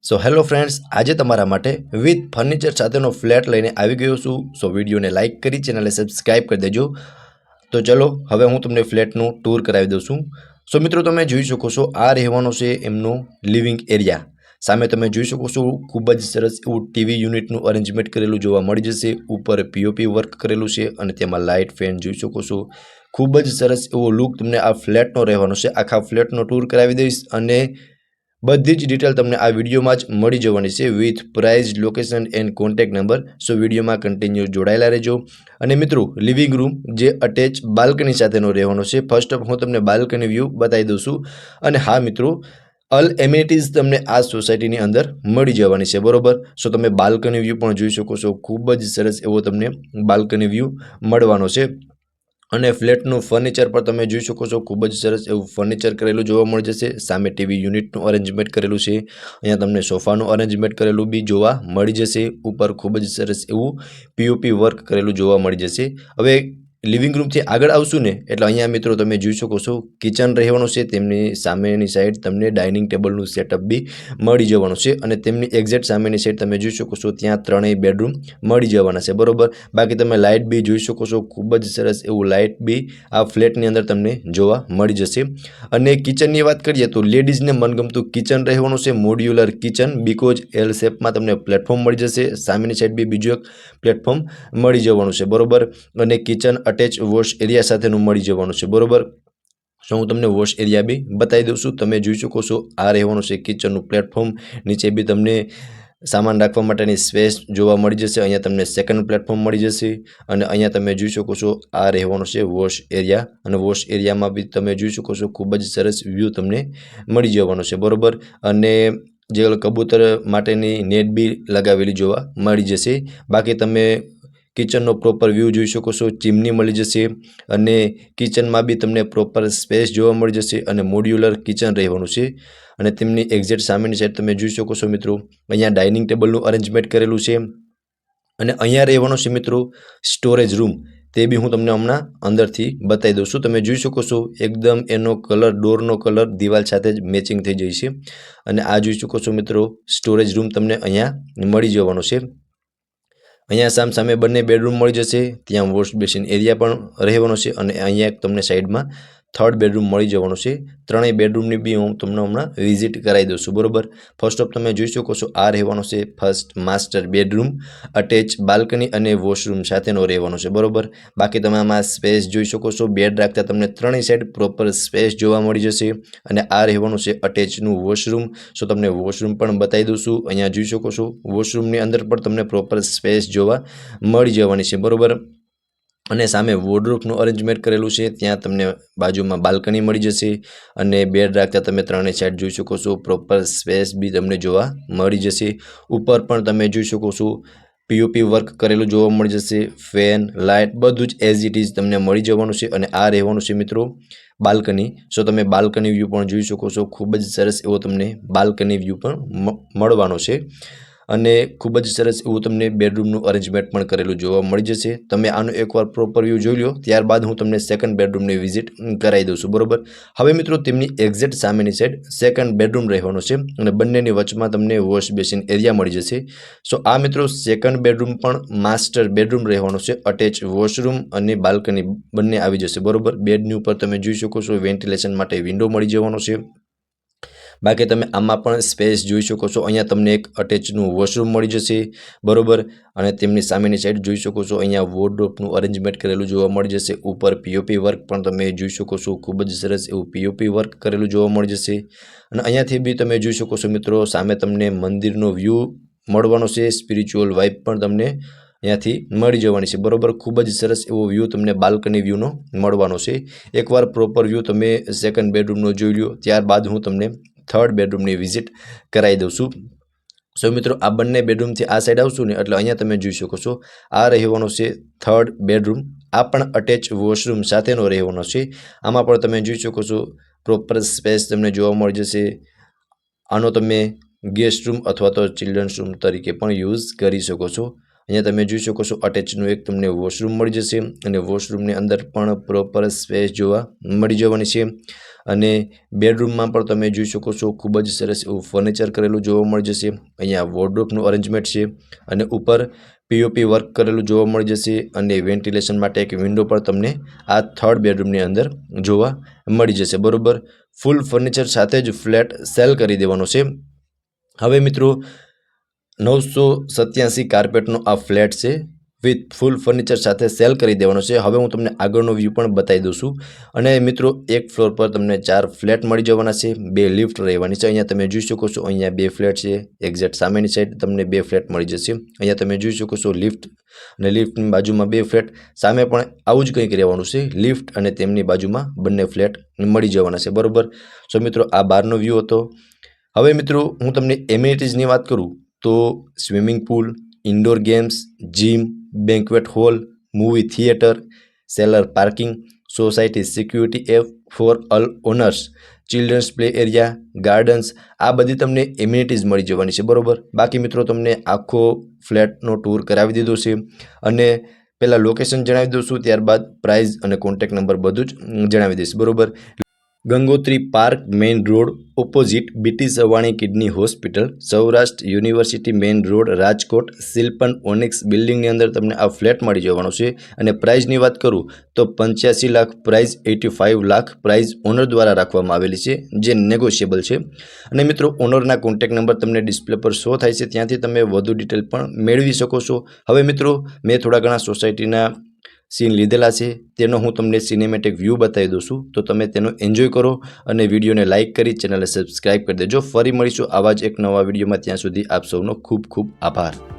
So hello friends, આજે તમારા માટે વિથ ફર્નિચર સાથેનો ફ્લેટ લઈને આવી ગયો છું. સો વિડીયોને લાઇક કરી ચેનલને સબસ્ક્રાઈબ કરી દેજો. તો ચલો હવે હું તમને ફ્લેટનું ટૂર કરાવી દઉં છું. સો મિત્રો, તમે જોઈ શકો છો આ રહેવાનો છે એમનો લિવિંગ એરિયા. સામે તમે જોઈ શકો છો ખૂબ જ સરસ એવું ટીવી યુનિટનું અરેન્જમેન્ટ કરેલું જોવા મળી જશે. ઉપર પીઓપી વર્ક કરેલું છે અને તેમાં લાઇટ ફેન જોઈ શકો છો. ખૂબ જ સરસ એવો લુક તમને આ ફ્લેટનો રહેવાનો છે. આખા ફ્લેટનો ટૂર કરાવી દઈશ અને બધી જ ડિટેલ તમને આ વિડીયોમાં જ મળી જવાની છે with price, location and contact number. So વિડીયોમાં કન્ટિન્યુ જોડાયેલા રહેજો. અને મિત્રો, લિવિંગ રૂમ જે અટેચ બાલ્કની સાથેનો રહેવાનો છે. ફર્સ્ટ ઓફ હું તમને બાલ્કની વ્યૂ બતાવી દઉં છું. અને હા મિત્રો, ઓલ એમિનિટીઝ તમને આ સોસાયટીની અંદર મળી જવાની છે, બરોબર. સો તમે બાલ્કની વ્યૂ પણ જોઈ શકો છો. ખૂબ જ સરસ એવો તમને બાલ્કની વ્યૂ મળવાનો છે. અને ફ્લેટનું ફર્નિચર પણ તમે જોઈ શકો છો. ખૂબ જ સરસ એવું ફર્નિચર કરેલું જોવા મળી જશે. સામે ટીવી યુનિટનું અરેન્જમેન્ટ કરેલું છે. અહીંયા તમને સોફાનું અરેન્જમેન્ટ કરેલું બી જોવા મળી જશે. ઉપર ખૂબ જ સરસ એવું પીઓપી વર્ક કરેલું જોવા મળી જશે. હવે લિવિંગ રૂમથી આગળ આવશું ને એટલે અહીંયા મિત્રો તમે જોઈ શકો છો કિચન રહેવાનું છે. તેમની સામેની સાઈડ તમને ડાઇનિંગ ટેબલનું સેટઅપ બી મળી જવાનું છે. અને તેમની એક્ઝેક્ટ સામેની સાઈડ તમે જોઈ શકો છો ત્યાં ત્રણેય બેડરૂમ મળી જવાના છે, બરોબર. બાકી તમે લાઇટ બી જોઈ શકો છો. ખૂબ જ સરસ એવું લાઇટ બી આ ફ્લેટની અંદર તમને જોવા મળી જશે. અને કિચનની વાત કરીએ તો લેડીઝને મનગમતું કિચન રહેવાનું છે. મોડ્યુલર કિચન, બીકોઝ એલ શેપમાં તમને પ્લેટફોર્મ મળી જશે. સામેની સાઈડ બી બીજું એક પ્લેટફોર્મ મળી જવાનું છે, બરોબર. અને કિચન અટેચ વોશ એરિયા સાથેનું મળી જવાનું છે, બરોબર. સો હું તમને વોશ એરિયા બી બતાવી દઉં છું. તમે જોઈ શકો છો આ રહેવાનું છે કિચનનું પ્લેટફોર્મ. નીચે બી તમને સામાન રાખવા માટેની સ્પેસ જોવા મળી જશે. અહીંયા તમને સેકન્ડ પ્લેટફોર્મ મળી જશે. અને અહીંયા તમે જોઈ શકો છો આ રહેવાનું છે વોશ એરિયા. અને વોશ એરિયામાં બી તમે જોઈ શકો છો ખૂબ જ સરસ વ્યૂ તમને મળી જવાનો છે, બરોબર. અને જે કબૂતર માટેની નેટ બી લગાવેલી જોવા મળી જશે. બાકી તમે કિચનનો પ્રોપર વ્યૂ જોઈ શકો છો. ચીમની મળી જશે. અને કિચનમાં બી તમને પ્રોપર સ્પેસ જોવા મળી જશે. અને મોડ્યુલર કિચન રહેવાનું છે. અને તેમની એક્ઝેક્ટ સામેની સાઈડ તમે જોઈ શકો છો મિત્રો અહીંયા ડાઇનિંગ ટેબલનું અરેન્જમેન્ટ કરેલું છે. અને અહીંયા રહેવાનો છે મિત્રો સ્ટોરેજ રૂમ. તે બી હું તમને હમણાં અંદરથી બતાવી દઉં છું. તમે જોઈ શકો છો એકદમ એનો કલર, ડોરનો કલર દિવાલ સાથે જ મેચિંગ થઈ જાય છે. અને આ જોઈ શકો છો મિત્રો સ્ટોરેજ રૂમ તમને અહીંયા મળી જવાનો છે. અહીંયા સામે બંને બેડરૂમ મળી જશે. ત્યાં વોશ બેસિન એરિયા પણ રહેવાનો છે. અને અહીંયા એક તમને સાઈડમાં થર્ડ બેડરૂમ મળી જવાનું છે. ત્રણેય બેડરૂમની બી હું તમને હમણાં વિઝિટ કરાવી દઉં છું, બરોબર. ફર્સ્ટ ઓફ તમે જોઈ શકો છો આ રહેવાનો છે first master bedroom, attach balcony અને વોશરૂમ સાથેનો રહેવાનો છે, બરોબર. બાકી તમે આમાં સ્પેસ જોઈ શકો છો. બેડ રાખતા તમને ત્રણેય સાઈડ પ્રોપર સ્પેસ જોવા મળી જશે. અને આ રહેવાનું છે અટેચનું વોશરૂમ. સો તમને વોશરૂમ પણ બતાવી દઉં છું. અહીંયા જોઈ શકો છો વોશરૂમની અંદર પણ તમને પ્રોપર સ્પેસ જોવા મળી જવાની છે, બરોબર. અને સામે વોર્ડરોબનું અરેન્જમેન્ટ કરેલું છે. ત્યાં તમને બાજુમાં બાલ્કની મળી જશે. અને બેડ રાખતા તમે ત્રણેય સાઈડ જોઈ શકો છો પ્રોપર સ્પેસ બી તમને જોવા મળી જશે. ઉપર પણ તમે જોઈ શકો છો પીઓપી વર્ક કરેલું જોવા મળી જશે. ફેન, લાઇટ બધું જ એઝ ઇટ ઇઝ તમને મળી જવાનું છે. અને આ રહેવાનું છે મિત્રો બાલ્કની. સો તમે બાલ્કની વ્યૂ પણ જોઈ શકો છો. ખૂબ જ સરસ એવો તમને બાલ્કની વ્યૂ પણ મળવાનો છે. અને ખૂબ જ સરસ એવું તમને બેડરૂમનું અરેન્જમેન્ટ પણ કરેલું જોવા મળી જશે. તમે આનું એકવાર પ્રોપર વ્યૂ જોઈ લો, ત્યારબાદ હું તમને સેકન્ડ બેડરૂમની વિઝિટ કરાવી દઉં છું, બરોબર. હવે મિત્રો તેમની એક્ઝેક્ટ સામેની સાઈડ સેકન્ડ બેડરૂમ રહેવાનો છે. અને બંનેની વચમાં તમને વોશ બેસિન એરિયા મળી જશે. સો આ મિત્રો સેકન્ડ બેડરૂમ પણ માસ્ટર બેડરૂમ રહેવાનો છે. અટેચ વોશરૂમ અને બાલ્કની બંને આવી જશે, બરોબર. બેડની ઉપર તમે જોઈ શકો છો વેન્ટિલેશન માટે વિન્ડો મળી જવાનો છે. બાકી તમે આમાં પણ સ્પેસ જોઈ શકો છો. અહીંયા તમને એક અટેચનું વોશરૂમ મળી જશે, બરોબર. અને તેમની સામેની સાઈડ જોઈ શકો છો અહીંયા વોર્ડરોબનું અરેન્જમેન્ટ કરેલું જોવા મળી જશે. ઉપર પીઓપી વર્ક પણ તમે જોઈ શકો છો. ખૂબ જ સરસ એવું પીઓપી વર્ક કરેલું જોવા મળી જશે. અને અહીંયાથી બી તમે જોઈ શકો છો મિત્રો સામે તમને મંદિરનો વ્યૂ મળવાનો છે. સ્પિરિચ્યુઅલ વાઇબ પણ તમને અહીંયાથી મળી જવાની છે, બરોબર. ખૂબ જ સરસ એવો વ્યૂ તમને બાલ્કની વ્યૂનો મળવાનો છે. એકવાર પ્રોપર વ્યૂ તમે સેકન્ડ બેડરૂમનો જોઈ લો, ત્યારબાદ હું તમને થર્ડ બેડરૂમની વિઝિટ કરાવી દઉં છું. સો મિત્રો આ બંને બેડરૂમથી આ સાઈડ આવશું ને એટલે અહીંયા તમે જોઈ શકો છો આ રહેવાનો છે થર્ડ બેડરૂમ. આ પણ અટેચ વોશરૂમ સાથેનો રહેવાનો છે. આમાં પણ તમે જોઈ શકો છો પ્રોપર સ્પેસ તમને જોવા મળી જશે. આનો તમે ગેસ્ટ રૂમ અથવા તો ચિલ્ડ્રન્સ રૂમ તરીકે પણ યુઝ કરી શકો છો. અહીંયા તમે જોઈ શકો છો અટેચનું એક તમને વોશરૂમ મળી જશે અને વોશરૂમની અંદર પણ પ્રોપર સ્પેસ જોવા મળી જવાની છે અને બેડરૂમમાં પણ તમે જોઈ શકો છો ખૂબ જ સરસ એવું ફર્નિચર કરેલું જોવા મળી જશે। અહીંયા વોર્ડરોબનું અરેન્જમેન્ટ છે અને ઉપર પીઓપી વર્ક કરેલું જોવા મળી જશે અને વેન્ટિલેશન માટે એક વિન્ડો પણ તમને આ થર્ડ બેડરૂમની અંદર જોવા મળી જશે બરોબર। ફૂલ ફર્નિચર સાથે જ ફ્લેટ સેલ કરી દેવાનો છે। હવે મિત્રો 987 કાર્પેટનો આ ફ્લેટ છે વિથ ફૂલ ફર્નિચર સાથે સેલ કરી દેવાનો છે। હવે હું તમને આગળનો વ્યૂ પણ બતાવી દઉં છું અને મિત્રો એક ફ્લોર પર તમને 4 ફ્લેટ મળી જવાના છે, 2 લિફ્ટ રહેવાની છે। અહીંયા તમે જોઈ શકો છો અહીંયા 2 ફ્લેટ છે, એક્ઝેક્ટ સામેની સાઈડ તમને 2 ફ્લેટ મળી જશે। અહીંયા તમે જોઈ શકો છો લિફ્ટ અને લિફ્ટની બાજુમાં 2 ફ્લેટ, સામે પણ આવું જ કંઈક રહેવાનું છે, લિફ્ટ અને તેમની બાજુમાં બંને ફ્લેટ મળી જવાના છે બરોબર। સો મિત્રો આ બહારનો વ્યૂ હતો। હવે મિત્રો હું તમને એમિનિટીઝની વાત કરું તો swimming pool, indoor games, gym, banquet hall, movie theatre, cellar parking, society security app for all owners, children's play area, gardens, આ બધી તમને એમિનિટીઝ મળી જવાની છે બરોબર। બાકી મિત્રો તમને આખો ફ્લેટનો ટૂર કરાવી દીધો છે અને પહેલાં લોકેશન જણાવી દઉં છું, ત્યારબાદ પ્રાઇસ અને કોન્ટેક્ટ નંબર બધું જ જણાવી દઈશ બરોબર। Gangotri park main road opposite BT Savani kidney hospital, Saurashtra university main road, Rajkot, Shilpan onyx બિલ્ડિંગની અંદર તમને આ ફ્લેટ મળી જવાનો છે અને પ્રાઇઝની વાત કરું તો 85 lakh price, 85 lakh price owner દ્વારા રાખવામાં આવેલી છે જે નેગોશિયેબલ છે અને મિત્રો ઓનરના કોન્ટેક્ટ નંબર તમને ડિસ્પ્લે પર શો થાય છે, ત્યાંથી તમે વધુ ડિટેલ પણ મેળવી શકો છો। હવે મિત્રો મેં થોડા ઘણા સોસાયટીના સીન લીધેલા છે, તેનો હું તમને સિનેમેટિક વ્યૂ બતાવી દઉં છું, તો તમે તેનો એન્જોય કરો અને વિડીયોને લાઇક કરી ચેનલને સબસ્ક્રાઇબ કરી દેજો। ફરી મળીશું આવા જ એક નવા વિડીયોમાં, ત્યાં સુધી આપ સૌનો ખૂબ ખૂબ આભાર।